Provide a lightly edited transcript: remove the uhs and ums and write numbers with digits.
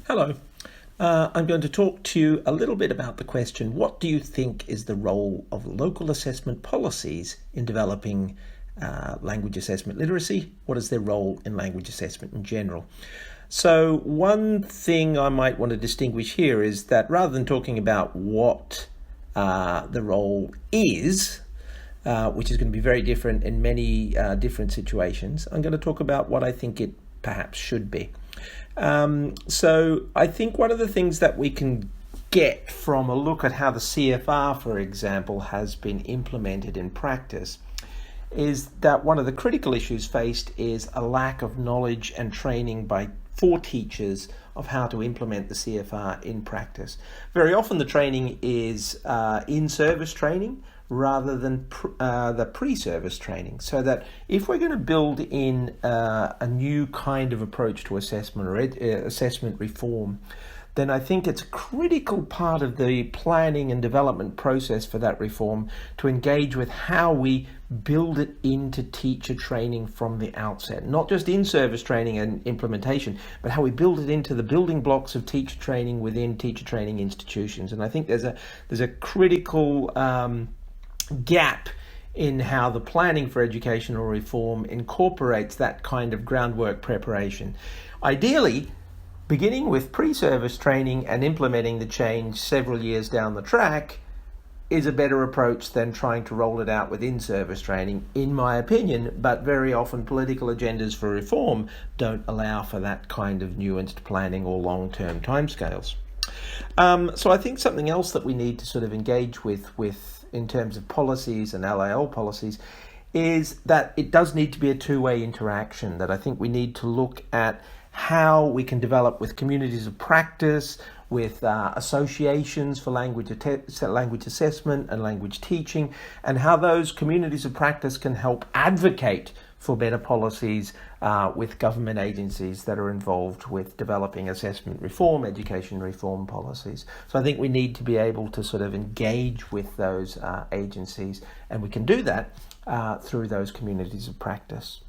Hello. I'm going to talk to you a little bit about the question, what do you think is the role of local assessment policies in developing language assessment literacy? What is their role in language assessment in general? So one thing I might want to distinguish here is that rather than talking about what the role is, which is going to be very different in many different situations, I'm going to talk about what I think it perhaps should be. So I think one of the things that we can get from a look at how the CFR, for example, has been implemented in practice is that one of the critical issues faced is a lack of knowledge and training for teachers of how to implement the CFR in practice. Very often the training is in-service training rather than the pre-service training, so that if we're going to build in a new kind of approach to assessment or assessment reform, then I think it's a critical part of the planning and development process for that reform to engage with how we build it into teacher training from the outset. Not just in-service training and implementation, but how we build it into the building blocks of teacher training within teacher training institutions. And I think there's a critical gap in how the planning for educational reform incorporates that kind of groundwork preparation. Ideally, beginning with pre-service training and implementing the change several years down the track is a better approach than trying to roll it out with in-service training, in my opinion, but very often political agendas for reform don't allow for that kind of nuanced planning or long-term timescales. So I think something else that we need to sort of engage with in terms of policies and LAL policies is that it does need to be a two-way interaction, that I think we need to look at how we can develop with communities of practice, with associations for language assessment and language teaching, and how those communities of practice can help advocate for better policies with government agencies that are involved with developing assessment reform, education reform policies. So I think we need to be able to sort of engage with those agencies, and we can do that through those communities of practice.